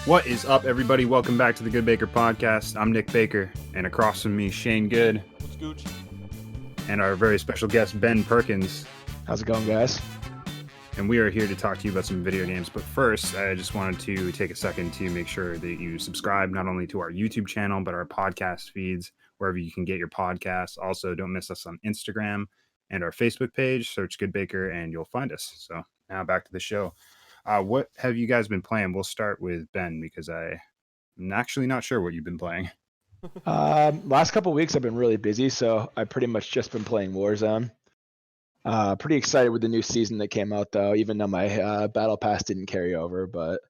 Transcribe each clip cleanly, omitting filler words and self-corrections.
What is up, everybody? Welcome back to the GoodeBaker podcast. I'm Nick Baker, and across from me, Shane Good. What's Gooch? And our very special guest, Ben Perkins. How's it going, guys? And we are here to talk to you about some video games. But first, I just wanted to take a second to make sure that you subscribe not only to our YouTube channel, but our podcast feeds, wherever you can get your podcasts. Also, don't miss us on Instagram and our Facebook page. Search GoodeBaker and you'll find us. So now back to the show. What have you guys been playing? We'll start with Ben because I'm actually not sure what you've been playing. Last couple of weeks I've been really busy, so I pretty much just been playing Warzone. Pretty excited with the new season that came out, though, even though my battle pass didn't carry over. But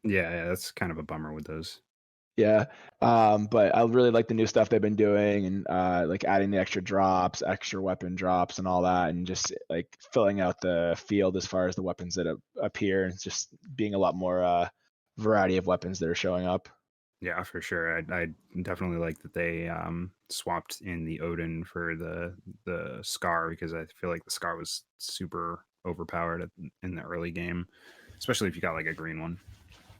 yeah, that's kind of a bummer with those. Yeah, but I really like the new stuff they've been doing, and like adding the extra drops, extra weapon drops, and all that, and just like filling out the field as far as the weapons that appear, and just being a lot more variety of weapons that are showing up. Yeah, for sure. I definitely like that they swapped in the Odin for the Scar, because I feel like the Scar was super overpowered in the early game, especially if you got like a green one.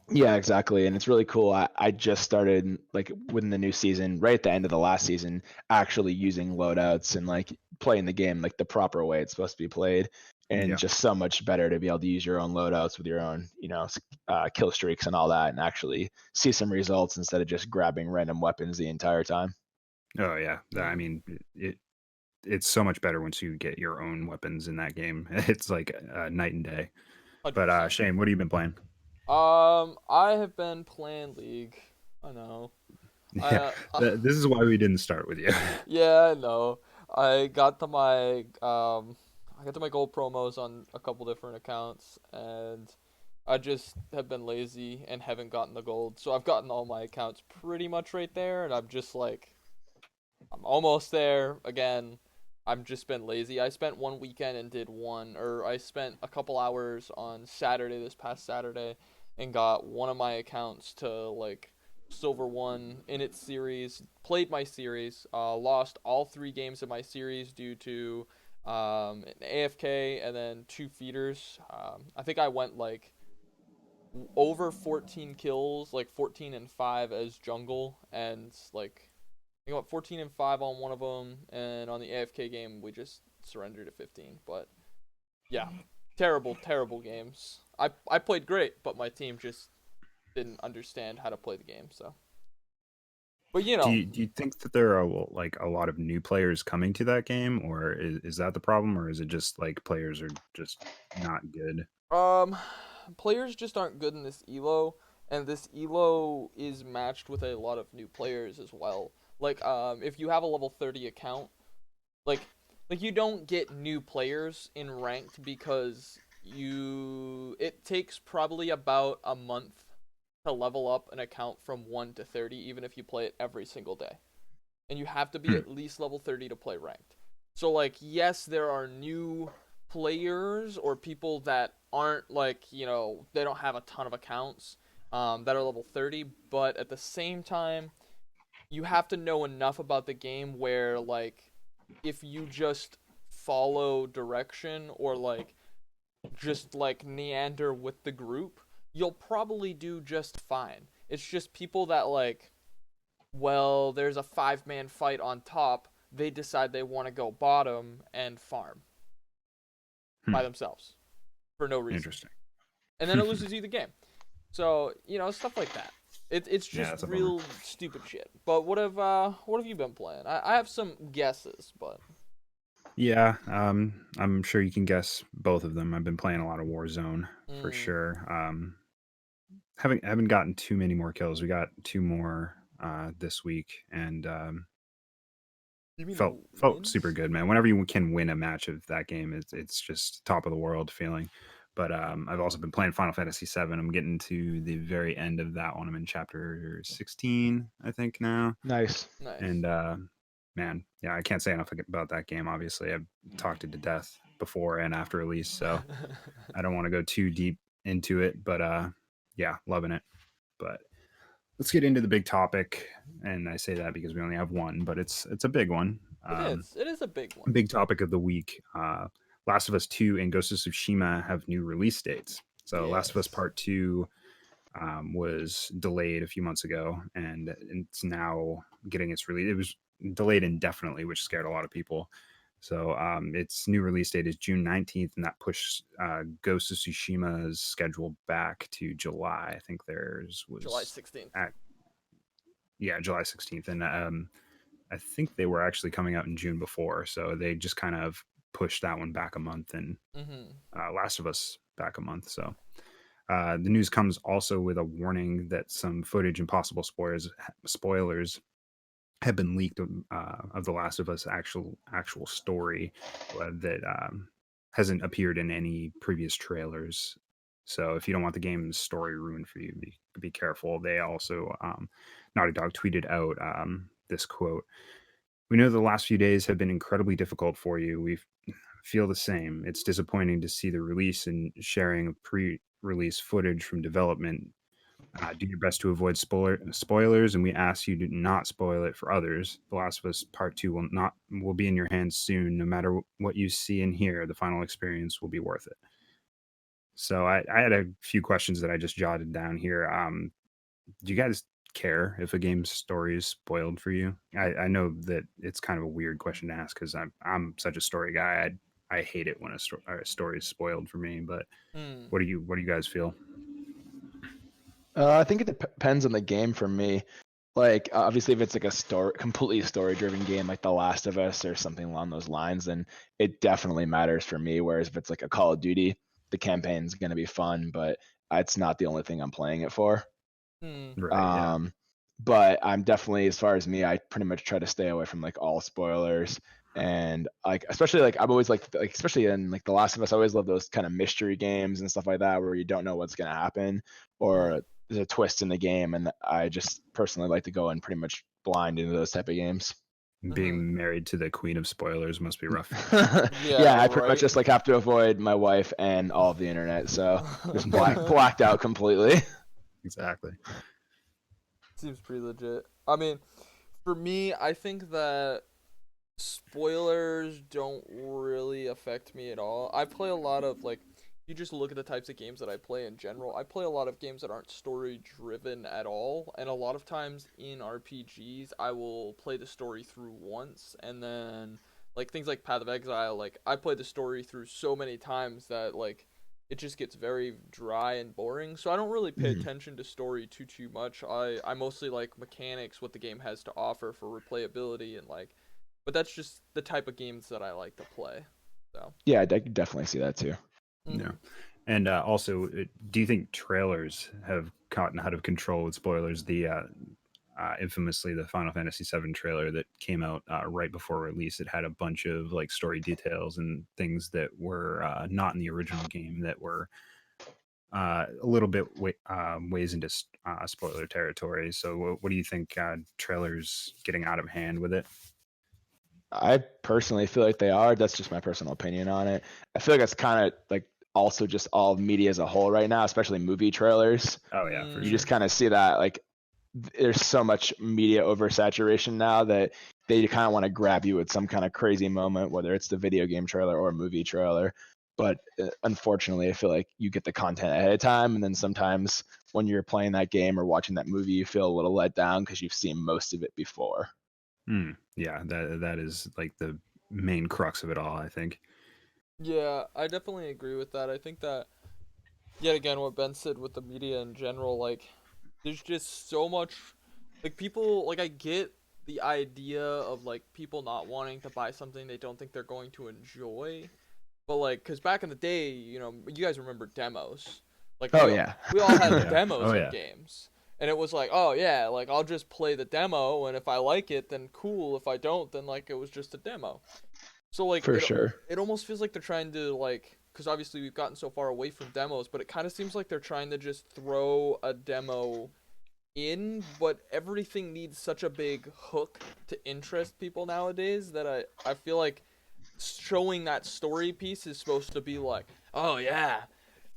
Yeah, exactly. And it's really cool. I just started like within the new season, right at the end of the last season, actually using loadouts and like playing the game like the proper way it's supposed to be played. And just so much better to be able to use your own loadouts with your own, kill streaks and all that, and actually see some results instead of just grabbing random weapons the entire time. Oh yeah, I mean it's so much better once you get your own weapons in that game. It's like night and day. 100%. But Shane, what have you been playing? I have been playing League. I know. Yeah, this is why we didn't start with you. Yeah, I know. I got to my gold promos on a couple different accounts, and I just have been lazy and haven't gotten the gold. So I've gotten all my accounts pretty much right there, and I'm just like, I'm almost there again. I've just been lazy. I spent one weekend and I spent a couple hours on Saturday, this past Saturday, and got one of my accounts to like Silver 1 in its series, played my series, lost all 3 games of my series due to an AFK and then 2 feeders. I think I went like over 14 kills, like 14 and 5 as jungle, and like I got 14 and 5 on one of them, and on the AFK game we just surrendered at 15. But yeah, terrible games. I played great, but my team just didn't understand how to play the game. So, but do you think that there are like a lot of new players coming to that game, or is that the problem, or is it just like players are just not good? Players just aren't good in this elo, and this elo is matched with a lot of new players as well. Like if you have a level 30 account, like you don't get new players in ranked because it takes probably about a month to level up an account from 1 to 30, even if you play it every single day. And you have to be at least level 30 to play ranked. So like, yes, there are new players or people that aren't like, they don't have a ton of accounts that are level 30, but at the same time, you have to know enough about the game where, like, if you just follow direction or, like, just, like, meander with the group, you'll probably do just fine. It's just people that, like, well, there's a 5-man fight on top, they decide they want to go bottom and farm by themselves for no reason. Interesting. And then it loses you the game. So, stuff like that. It's just real stupid shit. But what have you been playing? I have some guesses, but yeah, I'm sure you can guess both of them. I've been playing a lot of Warzone for sure. Haven't gotten too many more kills. We got 2 more this week, and felt super good, man. Whenever you can win a match of that game, it's just top of the world feeling. But I've also been playing Final Fantasy VII. I'm getting to the very end of that one. I'm in chapter 16, I think, now. Nice. And man, yeah, I can't say enough about that game. Obviously, I've talked it to death before and after release, so I don't want to go too deep into it. But yeah, loving it. But let's get into the big topic. And I say that because we only have one, but it's a big one. It is a big one. Big topic of the week. Last of Us 2 and Ghosts of Tsushima have new release dates. So Last of Us Part 2 was delayed a few months ago, and it's now getting its release. It was delayed indefinitely, which scared a lot of people. So its new release date is June 19th, and that pushed Ghosts of Tsushima's schedule back to July. I think theirs was July 16th. July 16th. And I think they were actually coming out in June before. So they just kind of pushed that one back a month, and Last of Us back a month. So the news comes also with a warning that some footage and possible spoilers have been leaked of the Last of Us actual story that hasn't appeared in any previous trailers. So if you don't want the game's story ruined for you, be careful. They also Naughty Dog tweeted out this quote: "We know the last few days have been incredibly difficult for you. We feel the same. It's disappointing to see the release and sharing of pre-release footage from development. Do your best to avoid spoilers, and we ask you to not spoil it for others. The Last of Us Part 2 will be in your hands soon. No matter what you see and hear, the final experience will be worth it." So I had a few questions that I just jotted down here. Do you guys care if a game's story is spoiled for you? I know that it's kind of a weird question to ask because I'm such a story guy. I hate it when a story is spoiled for me. But what do you guys feel? I think it depends on the game for me. Like, obviously, if it's like a completely story-driven game like The Last of Us or something along those lines, then it definitely matters for me. Whereas if it's like a Call of Duty, the campaign's going to be fun, but it's not the only thing I'm playing it for. Right, But I'm definitely, as far as me, I pretty much try to stay away from like all spoilers. And like, especially like I've always like especially in like The Last of Us, I always love those kind of mystery games and stuff like that where you don't know what's going to happen or there's a twist in the game. And I just personally like to go in pretty much blind into those type of games. Being married to the queen of spoilers must be rough. Yeah, I pretty much just like have to avoid my wife and all of the internet, so just blacked out completely. Exactly. Seems pretty legit. I mean, for me, I think that spoilers don't really affect me at all. I play a lot of like, you just look at the types of games that I play in general. I play a lot of games that aren't story driven at all, and a lot of times in RPGs I will play the story through once, and then like things like Path of Exile, like I played the story through so many times that like it just gets very dry and boring. So I don't really pay attention to story too much. I mostly like mechanics, what the game has to offer for replayability, and like, but that's just the type of games that I like to play. So yeah, I can definitely see that too. Yeah. And also, do you think trailers have gotten out of control with spoilers? The infamously the Final Fantasy VII trailer that came out right before release, it had a bunch of like story details and things that were not in the original game that were a little bit ways into spoiler territory. So what do you think, trailers getting out of hand with it? I personally feel like they are. That's just my personal opinion on it. I feel like it's kind of like also just all of media as a whole right now, especially movie trailers. Oh yeah, for You sure. just kind of see that like there's so much media oversaturation now that they kind of want to grab you at some kind of crazy moment, whether it's the video game trailer or movie trailer. But unfortunately, I feel like you get the content ahead of time, and then sometimes when you're playing that game or watching that movie, you feel a little let down because you've seen most of it before. Yeah, that is like the main crux of it all, I think. yeah, I definitely agree with that. I think that yet again what Ben said with the media in general, like there's just so much like people like I get the idea of like people not wanting to buy something they don't think they're going to enjoy. But like, cause back in the day, you know, you guys remember demos. Like, we all had demos of games, and it was like, oh yeah, like I'll just play the demo, and if I like it, then cool. If I don't, then like it was just a demo. So like, For sure. it almost feels like they're trying to like, cause obviously we've gotten so far away from demos, but it kind of seems like they're trying to just throw a demo in, but everything needs such a big hook to interest people nowadays that I feel like showing that story piece is supposed to be like, oh yeah,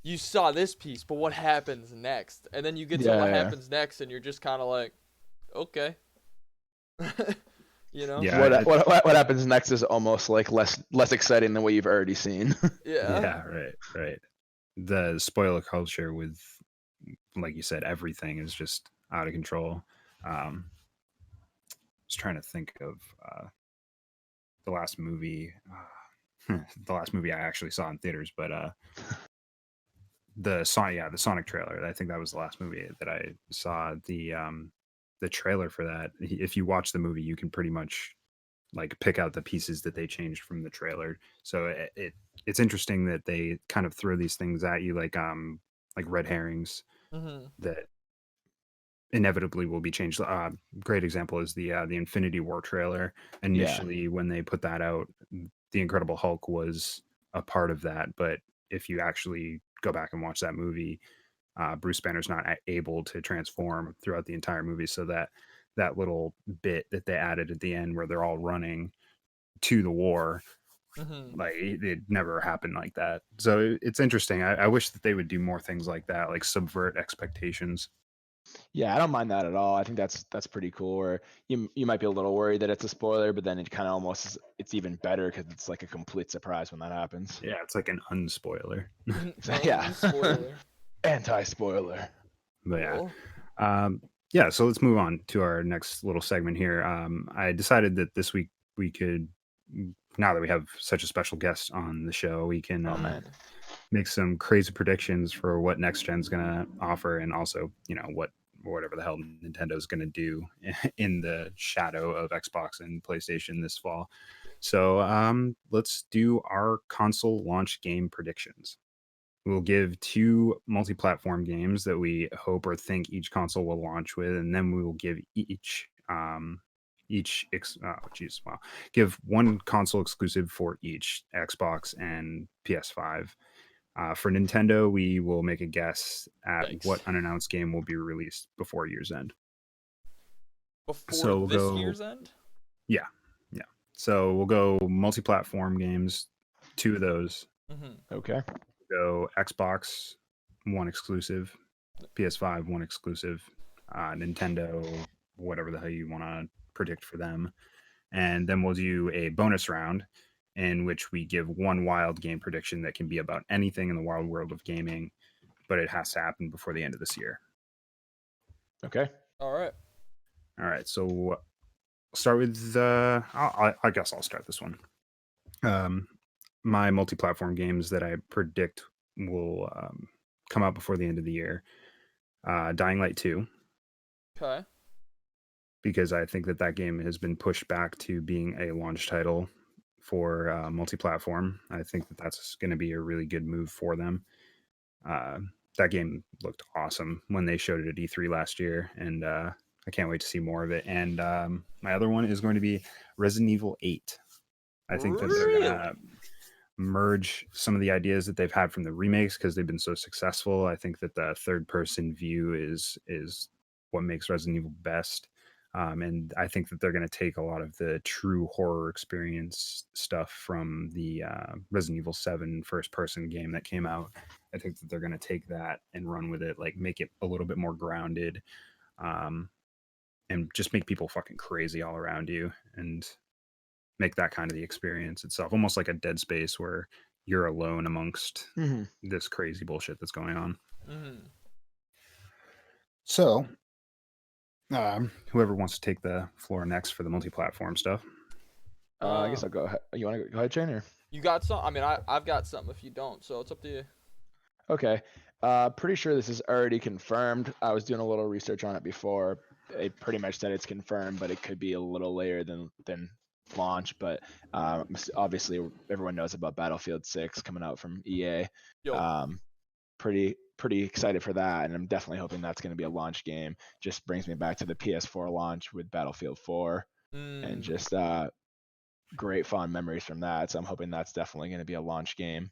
you saw this piece, but what happens next? And then you get to what happens next, and you're just kind of like, okay, you know? Yeah. What happens next is almost like less exciting than what you've already seen. Yeah, right. The spoiler culture with like you said, everything is just out of control. Was trying to think of the last movie, the last movie I actually saw in theaters, but the Sonic trailer. I think that was the last movie that I saw. The trailer for that. If you watch the movie, you can pretty much like pick out the pieces that they changed from the trailer. So it's interesting that they kind of throw these things at you like red herrings Mm-hmm. that inevitably will be changed. Great example is the Infinity War trailer. Yeah. Initially, when they put that out, the Incredible Hulk was a part of that, but if you actually go back and watch that movie, Bruce Banner's not able to transform throughout the entire movie. So that little bit that they added at the end where they're all running to the war, Mm-hmm. like it never happened like that. So it's interesting. I wish that they would do more things like that, like subvert expectations. Yeah, I don't mind that at all. I think that's pretty cool. Or you might be a little worried that it's a spoiler, but then it kind of almost it's even better because it's like a complete surprise when that happens. Yeah, it's like an unspoiler. Yeah, Unspoiler. anti-spoiler. But yeah, Cool. yeah. So let's move on to our next little segment here. I decided that this week we could, now that we have such a special guest on the show, we can Oh man, make some crazy predictions for what next gen's gonna offer, and also whatever the hell Nintendo's gonna do in the shadow of Xbox and PlayStation this fall. So let's do our console launch game predictions. We'll give 2 multi-platform games that we hope or think each console will launch with, and then we will give give one console exclusive for each Xbox and PS5. For Nintendo, we will make a guess at Yikes. what unannounced game will be released before year's end. Before So we'll this go, year's end? yeah, yeah. So we'll go multi-platform games, 2 of those. Mm-hmm. okay. Go Xbox One exclusive, PS5 One exclusive, Nintendo, whatever the hell you want to predict for them. And then we'll do a bonus round in which we give one wild game prediction that can be about anything in the wild world of gaming, but it has to happen before the end of this year. Okay. All right. All right, so start with I guess I'll start this one. My multi-platform games that I predict will come out before the end of the year. Dying Light 2, Okay. because I think that game has been pushed back to being a launch title for multi-platform. I think that that's going to be a really good move for them. That game looked awesome when they showed it at E3 last year, and I can't wait to see more of it. And my other one is going to be Resident Evil 8. I think that they're going to Really? merge some of the ideas that they've had from the remakes because they've been so successful. I think that the third person view is what makes Resident Evil best. And I think that they're going to take a lot of the true horror experience stuff from the Resident Evil 7 first person game that came out. I think that they're going to take that and run with it, like make it a little bit more grounded, um, and just make people fucking crazy all around you, and make that kind of the experience itself, almost like a Dead Space where you're alone amongst Mm-hmm. this crazy bullshit that's going on. Mm-hmm. So, whoever wants to take the floor next for the multi-platform stuff. I guess I'll go ahead. You want to go ahead, Shane? Or? You got some? I mean, I've got something if you don't, so it's up to you. Okay. Pretty sure this is already confirmed. I was doing a little research on it before. They pretty much said it's confirmed, but it could be a little later than launch. But obviously, everyone knows about Battlefield 6 coming out from EA. Yo. Pretty excited for that, and I'm definitely hoping that's going to be a launch game. Just brings me back to the PS4 launch with Battlefield 4, and just great fond memories from that. So I'm hoping that's definitely going to be a launch game.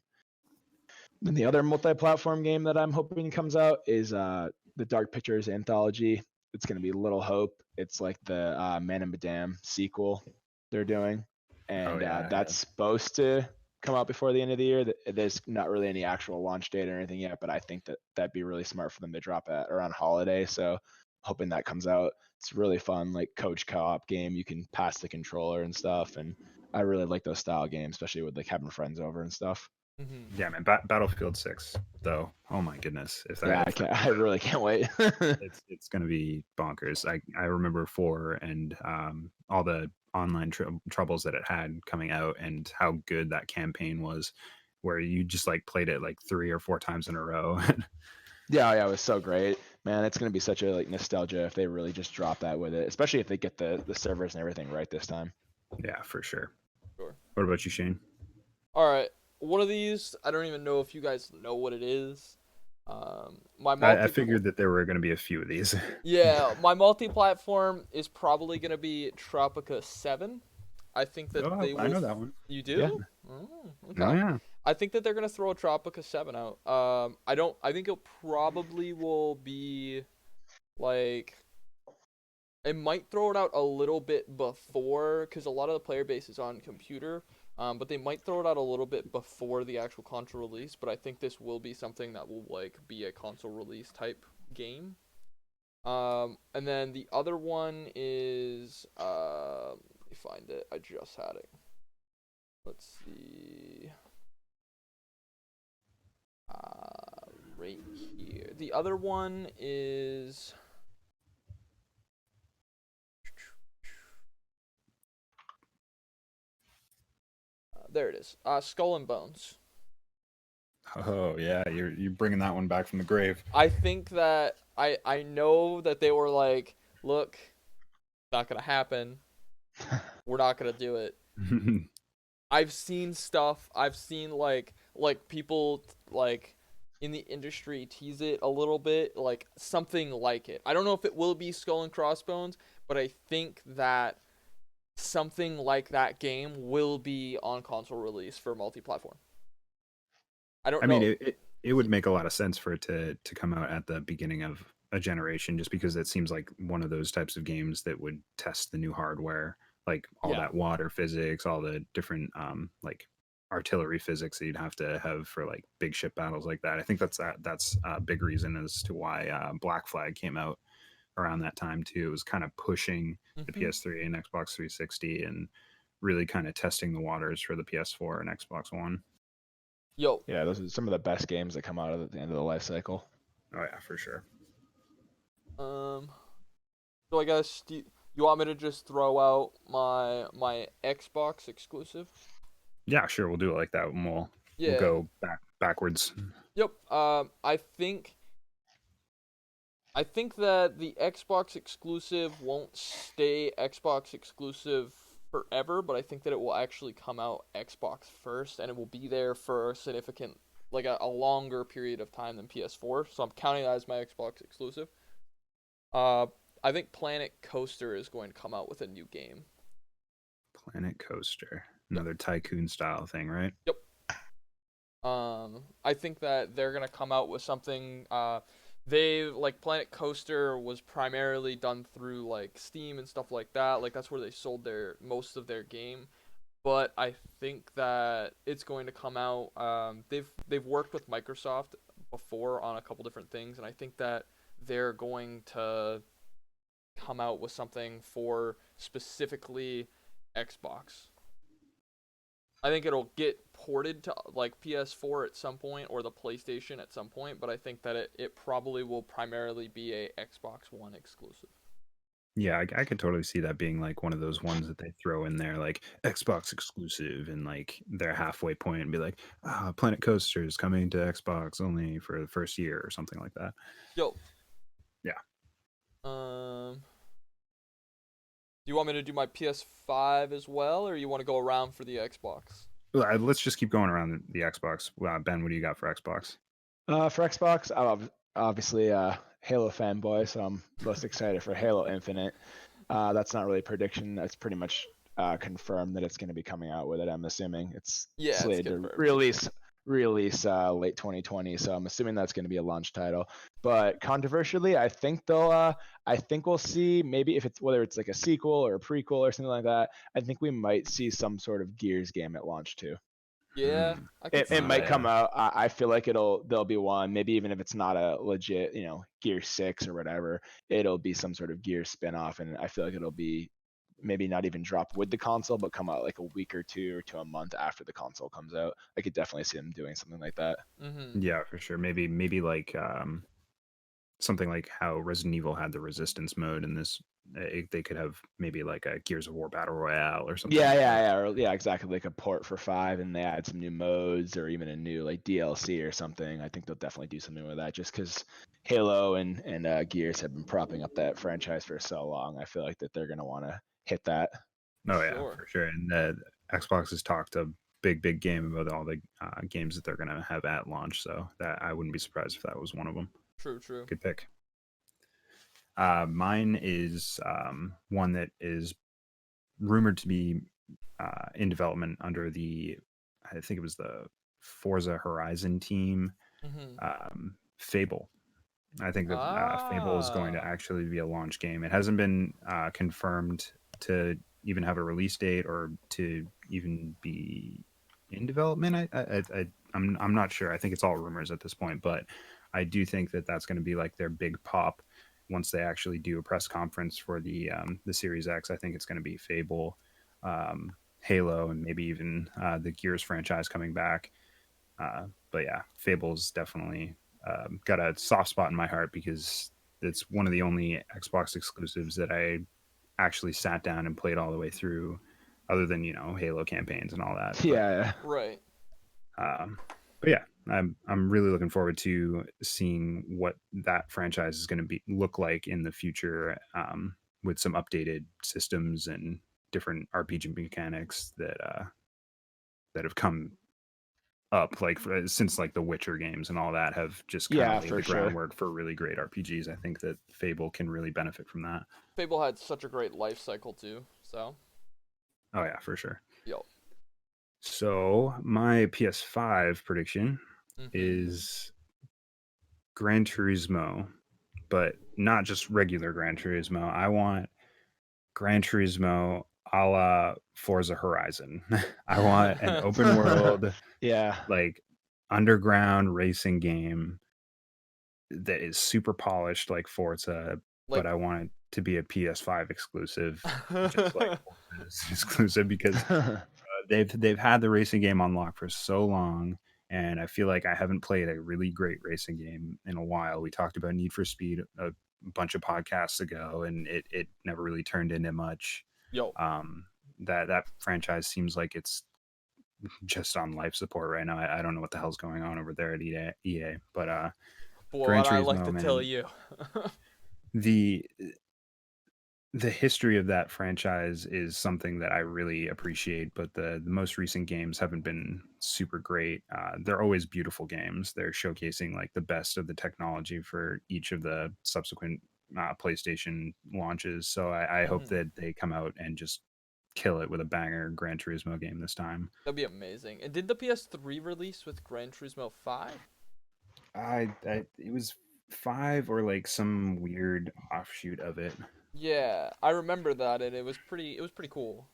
Then the other multi-platform game that I'm hoping comes out is the Dark Pictures anthology. It's going to be Little Hope. It's like the Man and Madame sequel they're doing, and that's supposed to come out before the end of the year. There's not really any actual launch date or anything yet, but I think that'd be really smart for them to drop it around holiday. So hoping that comes out. It's really fun, like coach co-op game. You can pass the controller and stuff, and I really like those style games, especially with like having friends over and stuff. Mm-hmm. Yeah, man. Battlefield 6, though. Oh my goodness. Yeah, I really can't wait. It's going to be bonkers. I remember 4 and all the online troubles that it had coming out and how good that campaign was, where you just like played it like 3 or 4 times in a row. Yeah, it was so great, man. It's gonna be such a like nostalgia if they really just drop that with it, especially if they get the servers and everything right this time. Yeah, for sure. Sure. What about you, Shane? All right. One of these, I don't even know if you guys know what it is. My I multi figured that there were going to be a few of these. Yeah, my multi-platform is probably gonna be Tropica 7. I think that Oh, they I will. know that one. You Yeah. do? Oh, Oh okay. yeah. I think that they're gonna throw a Tropica 7 out. I don't. I think it probably will be like. It might throw it out a little bit before, because a lot of the player base is on computer. But they might throw it out a little bit before the actual console release. But I think this will be something that will like be a console release type game. And then the other one is let me find it. I just had it. Let's see. Right here. The other one is there it is. Skull and Bones. Oh yeah, you're bringing that one back from the grave. I think that I know that they were like, look, not gonna happen. We're not gonna do it. I've seen stuff. I've seen like people like in the industry tease it a little bit, like something like it. I don't know if it will be Skull and Crossbones, but I think that something like that game will be on console release for multi-platform. I don't I mean, know. it would make a lot of sense for it to come out at the beginning of a generation, just because it seems like one of those types of games that would test the new hardware, like all Yeah. that water physics, all the different like artillery physics that you'd have to have for like big ship battles like that. I think that's a big reason as to why Black Flag came out around that time too. It was kind of pushing the Mm-hmm. PS3 and Xbox 360 and really kind of testing the waters for the PS4 and Xbox One. Yo. Yeah, those are some of the best games that come out at the end of the life cycle. Oh yeah, for sure. So I guess you want me to just throw out my Xbox exclusive? Yeah, sure. We'll do it like that. And we'll Yeah. go backwards. Yep. I think that the Xbox exclusive won't stay Xbox exclusive forever, but I think that it will actually come out Xbox first, and it will be there for a significant, like a longer period of time than PS4. So I'm counting that as my Xbox exclusive. Uh, I think Planet Coaster is going to come out with a new game. Planet Coaster, Yep. another tycoon style thing, right? Yep. I think that they're gonna come out with something. They like Planet Coaster was primarily done through like Steam and stuff like that. Like that's where they sold their most of their game. But I think that it's going to come out. They've worked with Microsoft before on a couple different things, and I think that they're going to come out with something for specifically Xbox. I think it'll get ported to like PS4 at some point or the PlayStation at some point, but I think that it probably will primarily be a Xbox One exclusive. Yeah, I could totally see that being like one of those ones that they throw in there, like Xbox exclusive, and like their halfway point and be like, Planet Coaster is coming to Xbox only for the first year or something like that. Yo. Yeah. Do you want me to do my PS5 as well, or you want to go around for the Xbox? Let's just keep going around the Xbox. Ben, what do you got for Xbox? For Xbox, I'm obviously a Halo fanboy, so I'm most excited for Halo Infinite. That's not really a prediction. That's pretty much confirmed that it's going to be coming out with it. I'm assuming it's slated to release late 2020. So I'm assuming that's going to be a launch title. But controversially, I think we'll see maybe if it's whether it's like a sequel or a prequel or something like that. I think we might see some sort of Gears game at launch too. Yeah, I can see It might that. come out. I feel like there'll be one. Maybe even if it's not a legit, Gear 6 or whatever, it'll be some sort of Gear spinoff, and I feel like it'll be maybe not even drop with the console, but come out like a week or two or to a month after the console comes out. I could definitely see them doing something like that. Mm-hmm. Yeah, for sure. Maybe like something like how Resident Evil had the resistance mode in this. They could have maybe like a Gears of War battle royale or something. Yeah, exactly. Like a port for 5, and they add some new modes or even a new like DLC or something. I think they'll definitely do something with that, just because Halo and Gears have been propping up that franchise for so long. I feel like that they're gonna want to hit that. Oh yeah, Sure. for sure. And Xbox has talked a big game about all the games that they're gonna have at launch. So that I wouldn't be surprised if that was one of them. True. Good pick. Mine is one that is rumored to be in development under I think it was the Forza Horizon team, Mm-hmm. Fable. I think that Fable is going to Ah. actually be a launch game. It hasn't been confirmed to even have a release date or to even be in development. I'm not sure. I think it's all rumors at this point, but I do think that that's going to be like their big pop once they actually do a press conference for the Series X. I think it's going to be Fable, Halo, and maybe even the Gears franchise coming back. But yeah, Fable's definitely got a soft spot in my heart because it's one of the only Xbox exclusives that I actually sat down and played all the way through, other than Halo campaigns and all that. But Yeah. Right. um, but yeah, I'm really looking forward to seeing what that franchise is going to be look like in the future, with some updated systems and different RPG mechanics that have come up like since like the Witcher games and all that have just kind Yeah, of laid for the sure. groundwork for really great RPGs. I think that Fable can really benefit from that. Fable had such a great life cycle too. So. Oh yeah, for sure. Yo. So my PS5 prediction Mm-hmm. is Gran Turismo, but not just regular Gran Turismo. I want Gran Turismo a la Forza Horizon. I want an open world, Yeah. like underground racing game that is super polished like Forza, but Like. I want it to be a PS5 exclusive, just like Forza is exclusive because they've had the racing game on lock for so long, and I feel like I haven't played a really great racing game in a while. We talked about Need for Speed a bunch of podcasts ago, and it never really turned into much. Yo. That franchise seems like it's just on life support right now. I don't know what the hell's going on over there at EA, but Boy, Gran what I like Turismo, to tell man, you. the the history of that franchise is something that I really appreciate, but the most recent games haven't been super great. They're always beautiful games. They're showcasing like the best of the technology for each of the subsequent PlayStation launches. So I hope Mm-hmm. that they come out and just kill it with a banger Gran Turismo game this time. That'd be amazing. And did the PS3 release with Gran Turismo 5? It was 5 or like some weird offshoot of it. Yeah, I remember that, and it was pretty cool.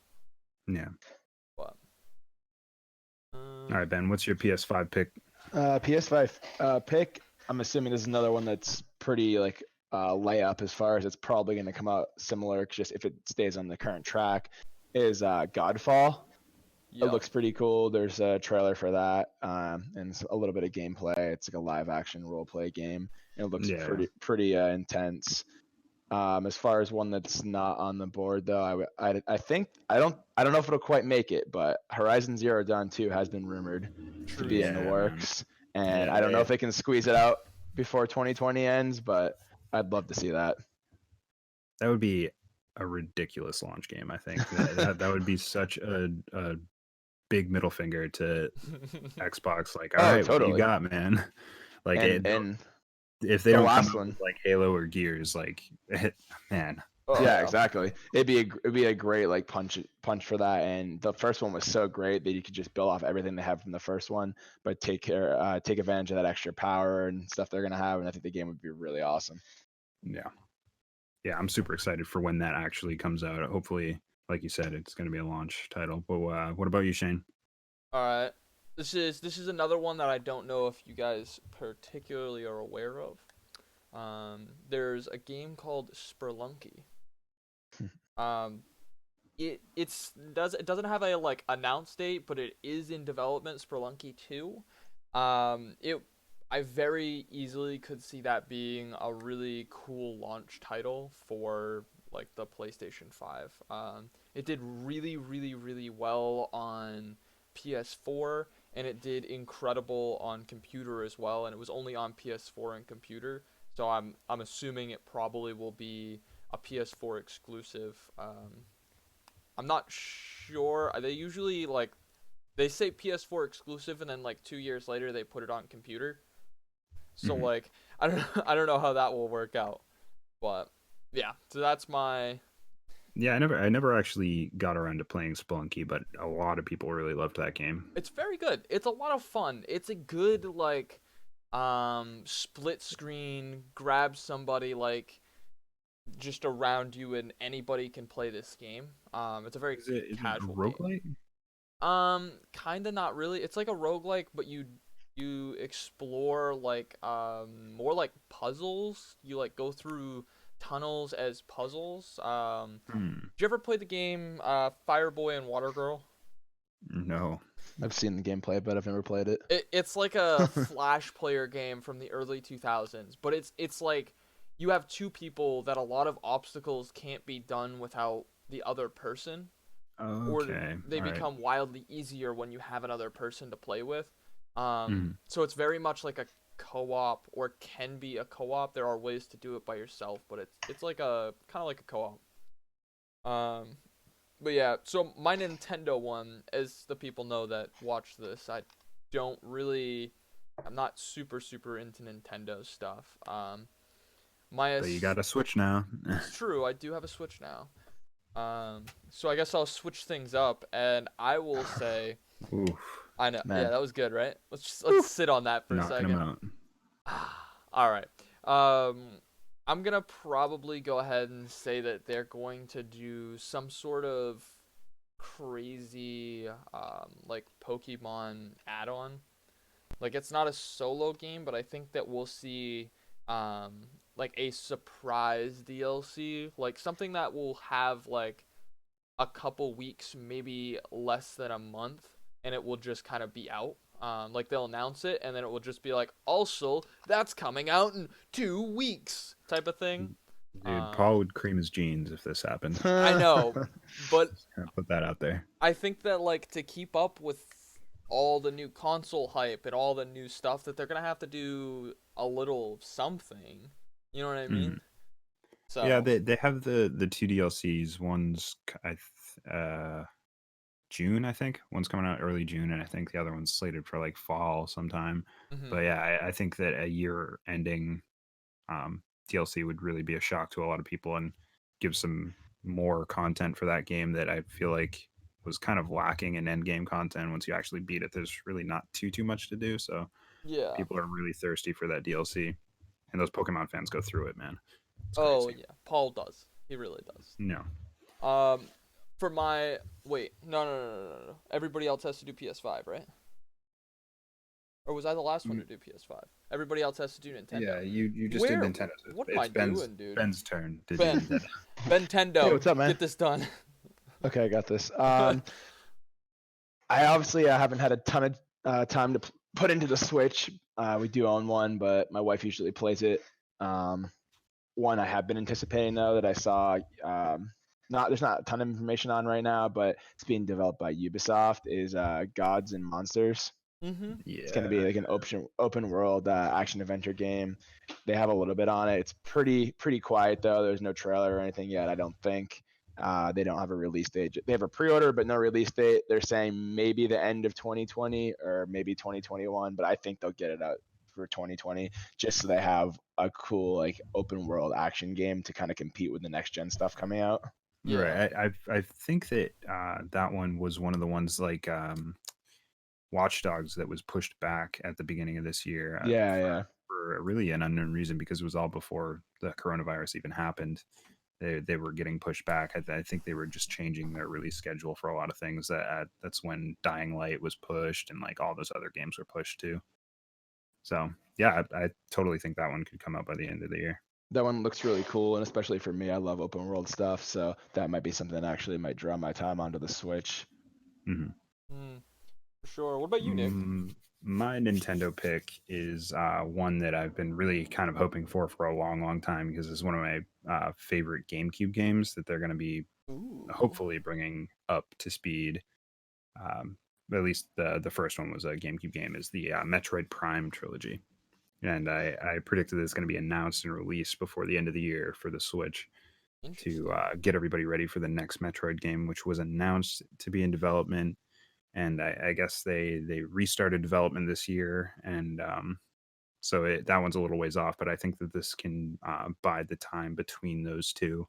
Yeah. But All right, Ben, what's your PS5 pick? PS5 pick. I'm assuming this is another one that's pretty like layup as far as it's probably going to come out similar, just if it stays on the current track. Is Godfall. It yeah, looks pretty cool. There's a trailer for that, and a little bit of gameplay. It's like a live action role play game, and it looks Yeah. pretty intense. As far as one that's not on the board though, I think I don't know if it'll quite make it, but Horizon Zero Dawn 2 has been rumored to be true. in the Yeah, man. works, and Yeah, I don't know if they can squeeze it out before 2020 ends, but I'd love to see that. that would be a ridiculous launch game. I think that would be such a big middle finger to Xbox. Like, all Oh, right, what do you totally. got, man? Like, And if they the don't come last out with one. like Halo or Gears, like, man, Oh Yeah, yeah, exactly. It'd be a great like punch for that. And the first one was so great that you could just build off everything they have from the first one, but take advantage of that extra power and stuff they're gonna have. And I think the game would be really awesome. yeah, yeah. I'm super excited for when that actually comes out. Hopefully, like you said, it's going to be a launch title. But what about you, Shane? all right. This is another one that I don't know if you guys particularly are aware of. There's a game called Spelunky. Um, it doesn't have a like announce date, but it is in development. Spelunky 2. It I very easily could see that being a really cool launch title for like the PlayStation 5. It did really really really well on PS4 and it did incredible on computer as well, and it was only on PS4 and computer. So I'm assuming it probably will be a PS4 exclusive. I'm not sure. They usually like they say PS4 exclusive, and then like 2 years later they put it on computer. So Mhm. like I don't I don't know how that will work out, but yeah. So that's my. Yeah, I never actually got around to playing Spelunky, but a lot of people really loved that game. It's very good. It's a lot of fun. It's a good like split screen grab somebody like just around you and anybody can play this game. It's a very Is it a casual game. roguelite? Kinda not really. It's like a roguelike, but you explore like more like puzzles. You like go through tunnels as puzzles. Hmm. Did you ever play the game Fireboy and Water Girl? No. I've seen the gameplay, but I've never played it. It's like a Flash player game from the early 2000s, but it's like you have two people that a lot of obstacles can't be done without the other person, or Okay. they All right. become wildly easier when you have another person to play with. Mhm. So it's very much like a co-op, or can be a co-op. There are ways to do it by yourself, but it's like a kind of like a co-op. Um, but yeah, so my Nintendo one, as the people know that watch this, don't really, I'm not super super into Nintendo stuff. But you got a Switch now. It's true, I do have a Switch now. So I guess I'll switch things up, and I will say, Oof. I know, yeah, Man, that was good, right? Let's sit on that for a Knocking them second. out. All right. I'm gonna probably go ahead and say that they're going to do some sort of crazy, like Pokemon add-on. Like it's not a solo game, but I think that we'll see, um, like a surprise DLC, like something that will have like a couple weeks, maybe less than a month, and it will just kind of be out. Like they'll announce it, and then it will just be like, also that's coming out in 2 weeks, type of thing. Dude, Um, Paul would cream his jeans if this happened. I know, but Just gonna put that out there. I think that like to keep up with all the new console hype and all the new stuff, that they're gonna have to do a little something. You know what I Mhm. mean? Yeah, So. they have the two DLCs. June, I think. One's coming out early June, and I think the other one's slated for like fall sometime. Mhm. But yeah, I think that a year ending DLC would really be a shock to a lot of people and give some more content for that game that I feel like was kind of lacking in end game content. Once you actually beat it, there's really not too much to do. So Yeah. people are really thirsty for that DLC, and those Pokemon fans go through it, man. It's Oh crazy. yeah. Paul does. He really does. No. Um, for my wait, no. Everybody else has to do PS5, right? Or was I the last one to do PS5? Everybody else has to do Yeah, Nintendo. you just did Where? Nintendo. So What am I it's doing, dude? Ben's turn to do Ben, Nintendo. hey, Nintendo, what's up, man? get this done. Okay, I got this. I obviously haven't had a ton of time to put into the Switch. We do own one, but my wife usually plays it. Um, One I have been anticipating though that I saw. Not There's not a ton of information on right now, but it's being developed by Ubisoft. Is Gods and Monsters. Mhm. It's going to Yeah. be like an open world action adventure game. They have a little bit on it. It's pretty quiet though. There's no trailer or anything yet. I don't think. They don't have a release date. They have a pre-order, but no release date. They're saying maybe the end of 2020 or maybe 2021, but I think they'll get it out for 2020 just so they have a cool like open world action game to kind of compete with the next gen stuff coming out. Yeah. Right. I think that that one was one of the ones like Watch Dogs that was pushed back at the beginning of this year Yeah, yeah. for really an unknown reason because it was all before the coronavirus even happened. They were getting pushed back. I think they were just changing their release schedule for a lot of things. That's when Dying Light was pushed and like all those other games were pushed too. So yeah, I totally think that one could come out by the end of the year. That one looks really cool, and especially for me, I love open world stuff, so that might be something that actually might draw my time onto the Switch. Hmm. For sure. What about you, Nick? My Nintendo pick is one that I've been really kind of hoping for a long, long time because it's one of my favorite GameCube games that they're going to be Ooh. hopefully bringing up to speed. Um, at least the first one was a GameCube game. Is the Metroid Prime trilogy, and I predicted that it's going to be announced and released before the end of the year for the Switch to Interesting. get everybody ready for the next Metroid game, which was announced to be in development. And I guess they restarted development this year, and so that one's a little ways off. But I think that this can bide the time between those two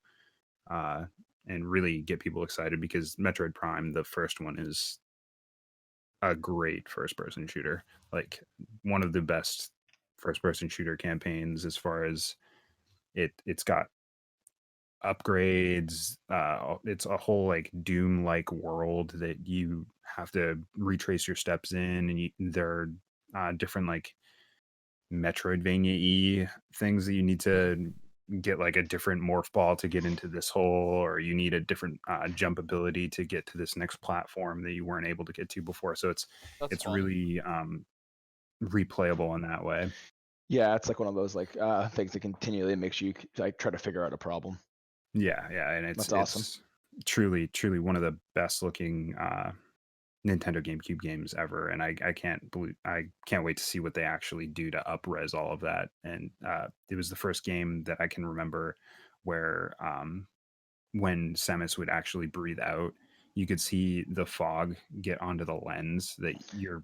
uh, and really get people excited because Metroid Prime, the first one, is a great first person shooter, like one of the best first person shooter campaigns as far as it's got upgrades. It's a whole like Doom like world that you have to retrace your steps in, and there are different like Metroidvania things that you need to get like a different morph ball to get into this hole, or you need a different jump ability to get to this next platform that you weren't able to get to before. So That's it's fun. really replayable in that way. Yeah, it's like one of those like things that continually makes you like try to figure out a problem. Yeah, and That's awesome. it's truly one of the best looking Nintendo GameCube games ever, and I can't wait to see what they actually do to upres all of that. And it was the first game that I can remember where when Samus would actually breathe out, you could see the fog get onto the lens that you're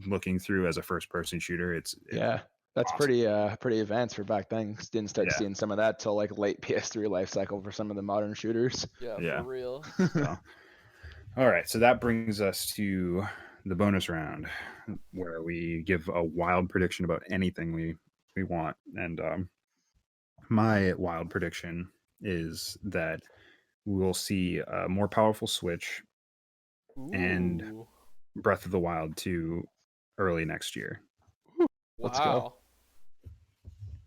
looking through as a first person shooter. It's Yeah, that's awesome. pretty advanced for back then. Didn't start Yeah, seeing some of that till like late PS3 life cycle for some of the modern shooters. Yeah, for yeah. real. So all right, so that brings us to the bonus round, where we give a wild prediction about anything we want. And my wild prediction is that we will see a more powerful Switch and Ooh. Breath of the Wild 2 early next year Let's go. Wow.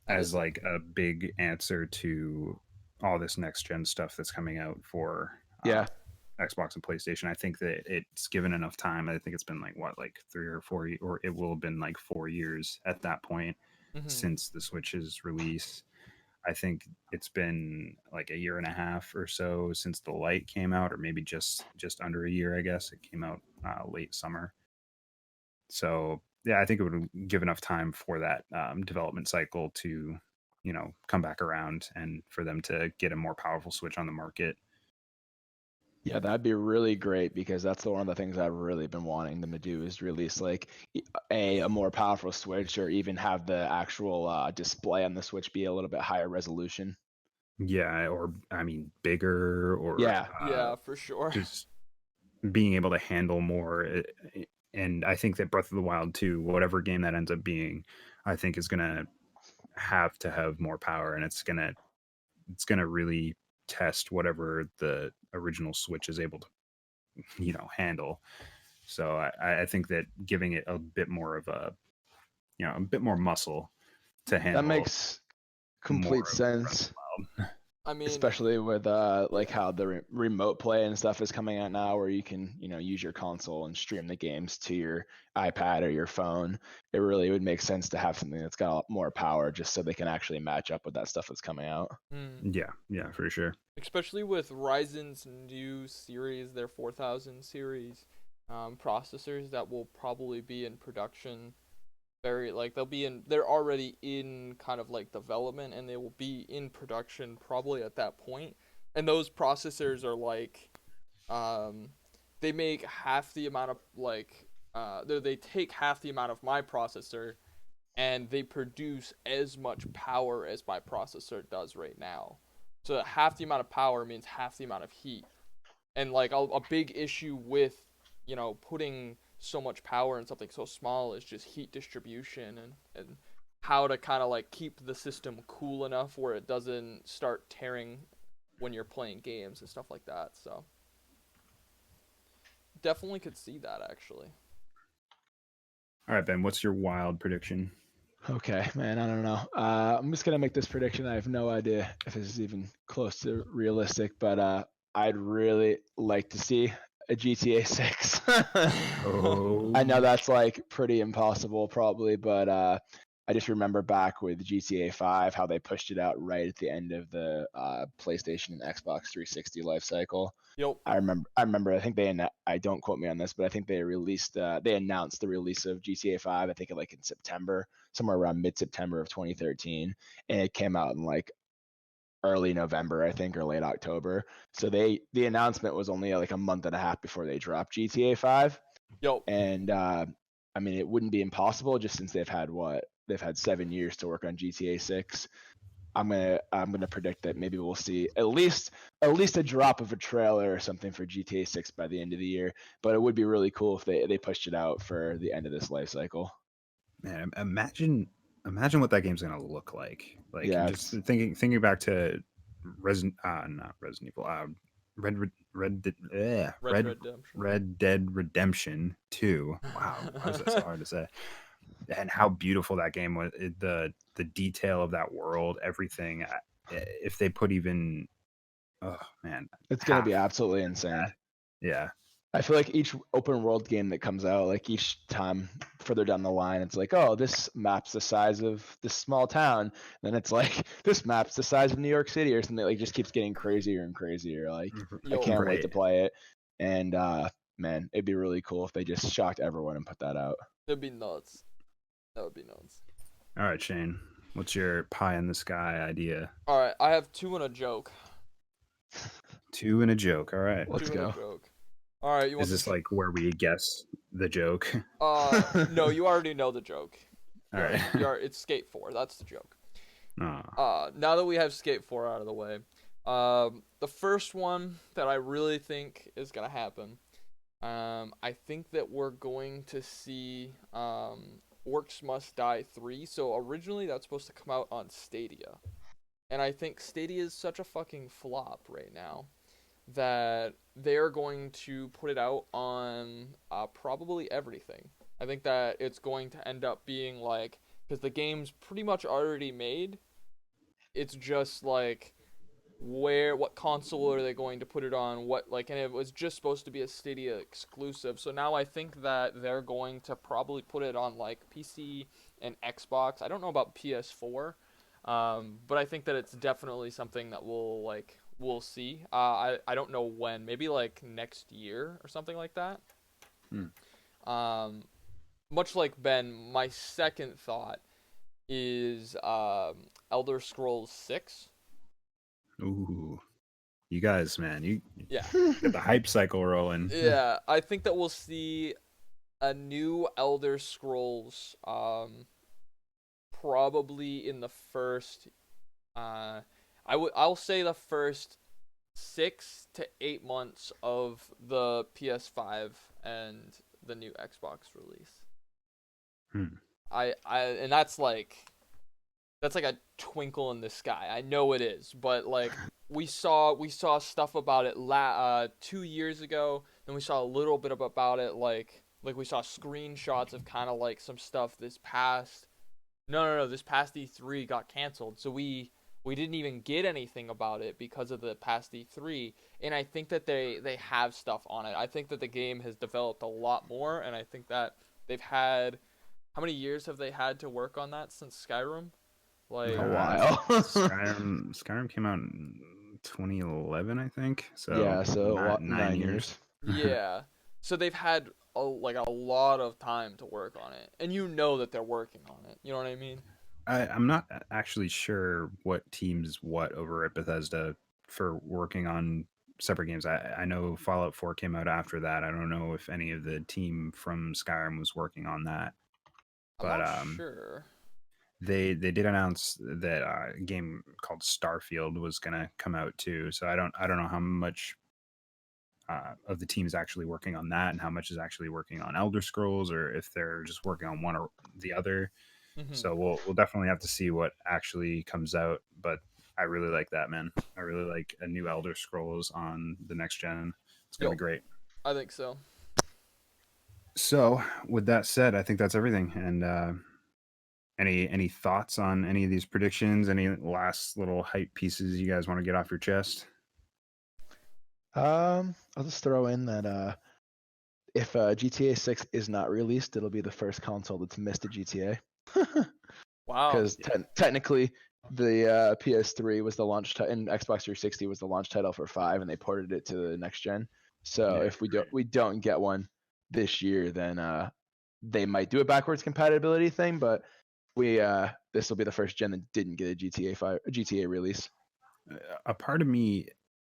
That as is like a big answer to all this next gen stuff that's coming out for Yeah, Xbox and PlayStation. I think that it's given enough time. I think it's been like 3 or 4, or it will have been like 4 years at that point mm-hmm. since the Switch's release. I think it's been like a year and a half or so since the light came out, or maybe just under a year. I guess it came out late summer. So yeah, I think it would give enough time for that development cycle to, come back around and for them to get a more powerful Switch on the market. yeah, that'd be really great because that's one of the things I've really been wanting them to do is release like a more powerful Switch or even have the actual display on the Switch be a little bit higher resolution. Yeah, or I mean, bigger, or Yeah, Yeah, for sure. just being able to handle more. And I think that Breath of the Wild 2, whatever game that ends up being, I think is gonna have to have more power, and it's gonna really test whatever the original Switch is able to, handle. So I think that giving it a bit more of a bit more muscle to that handle makes more complete of Breath of sense. the Wild. I mean, Especially with like yeah. how the remote play and stuff is coming out now where you can use your console and stream the games to your iPad or your phone. It really would make sense to have something that's got a lot more power just so they can actually match up with that stuff that's coming out. Mm. Yeah, for sure. Especially with Ryzen's new series, their 4000 series processors that will probably be in production very like they're already in kind of like development and they will be in production probably at that point. And those processors are like um they make half the amount of like they take half the amount of my processor and they produce as much power as my processor does right now. So half the amount of power means half the amount of heat. And like a big issue with, putting so much power in something so small is just heat distribution and how to kind of like keep the system cool enough where it doesn't start tearing when you're playing games and stuff like that. So definitely could see that actually. All right, Ben, what's your wild prediction? Okay, man, I don't know. I'm just gonna make this prediction. I have no idea if this is even close to realistic, but I'd really like to see a GTA 6. Oh, I know that's like pretty impossible, probably, but I just remember back with GTA 5 how they pushed it out right at the end of the PlayStation and Xbox 360 life cycle. Yep. I remember. I think I don't quote me on this, but I think they announced the release of GTA 5. I think like in September, somewhere around mid-September of 2013, and it came out in like early November, I think, or late October. So the announcement was only like a month and a half before they dropped GTA 5, Yep. and I mean it wouldn't be impossible just since they've had 7 years to work on GTA 6. I'm gonna predict that maybe we'll see at least a drop of a trailer or something for GTA 6 by the end of the year. But it would be really cool if they pushed it out for the end of this life cycle. man, imagine what that game's gonna look like. Like Yeah, just it's thinking back to not Resident Evil, Red Red Red Red Redemption. Red Dead Redemption 2. Wow, why is that so hard to say? And how beautiful that game was. The detail of that world, everything. If they put even, oh man, it's gonna be half absolutely that, insane. yeah. I feel like each open world game that comes out, like each time further down the line, it's like, oh, this map's the size of this small town. Then it's like, this map's the size of New York City or something. Like, just keeps getting crazier and crazier. Like, I Yo, can't wait to Right. play it. And man, it'd be really cool if they just shocked everyone and put that out. that'd be nuts. That would be nuts. All right, Shane. What's your pie in the sky idea? All right, I have two and a joke. Two and a joke. All right. Let's Two and a go. joke. All right, you Is want this the? like where we guess the joke? No, you already know the joke. All right. It's Skate 4. That's the joke. Oh, Now that we have Skate 4 out of the way, the first one that I really think is gonna happen, I think that we're going to see Orcs Must Die 3. So originally that's supposed to come out on Stadia, and I think Stadia is such a fucking flop right now that they're going to put it out on probably everything. I think that it's going to end up being like, because the game's pretty much already made, it's just like what console are they going to put it on, what, like, and it was just supposed to be a Stadia exclusive. So now I think that they're going to probably put it on like PC and Xbox. I don't know about PS4, but I think that it's definitely something that we'll see. I don't know when, maybe like next year or something like that. Hmm. Um, Much like Ben, my second thought is Elder Scrolls 6. ooh, you guys, man, you Yeah. get the hype cycle rolling. Yeah, I think that we'll see a new Elder Scrolls probably in the first I'll say the first 6 to 8 months of the PS5 and the new Xbox release. Hmm. And that's like a twinkle in the sky. I know it is, but like we saw stuff about it 2 years ago, and we saw a little bit about it like we saw screenshots of kind of like some stuff this past. No, this past E3 got canceled, so we didn't even get anything about it because of the past E3. And I think that they have stuff on it. I think that the game has developed a lot more, and I think that they've had, how many years have they had to work on that since Skyrim? Like, A while. Skyrim came out in 2011, I think. So Yeah, so not 9 years. yeah. So they've had a lot of time to work on it, and you know that they're working on it. You know what I mean? I'm not actually sure what teams what over at Bethesda for working on separate games. I know Fallout 4 came out after that. I don't know if any of the team from Skyrim was working on that, I'm but not sure. they did announce that a game called Starfield was gonna come out too. So I don't know how much of the team is actually working on that and how much is actually working on Elder Scrolls, or if they're just working on one or the other. Hmm. So we'll definitely have to see what actually comes out. But I really like that, man. I really like a new Elder Scrolls on the next gen. It's gonna be Yo, great. I think so. So with that said, I think that's everything. And Any thoughts on any of these predictions? Any last little hype pieces you guys want to get off your chest? I'll just throw in that if GTA 6 is not released, it'll be the first console that's missed a GTA. Wow. Because technically, the PS3 was the launch and Xbox 360 was the launch title for 5, and they ported it to the next gen. So Yeah. if we don't get one this year, then they might do a backwards compatibility thing. But this will be the first gen that didn't get a GTA release. A part of me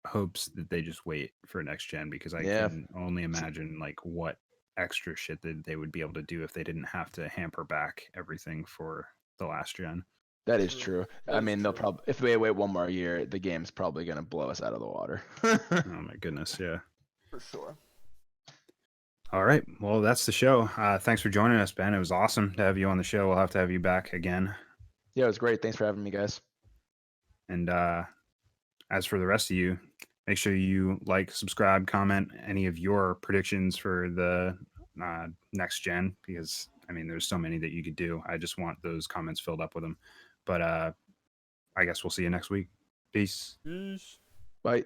hopes that they just wait for next gen, because I can only imagine like what extra shit that they would be able to do if they didn't have to hamper back everything for the last gen. That is true. That I is mean, they'll true. probably, if we wait one more year, the game's probably gonna blow us out of the water. Oh my goodness, yeah. For sure. All right, well, that's the show. Thanks for joining us, Ben. It was awesome to have you on the show. We'll have to have you back again. Yeah, it was great. Thanks for having me, guys. And as for the rest of you, make sure you like, subscribe, comment any of your predictions for the next gen, because I mean, there's so many that you could do. I just want those comments filled up with them. But I guess we'll see you next week. Peace. Peace. Bye.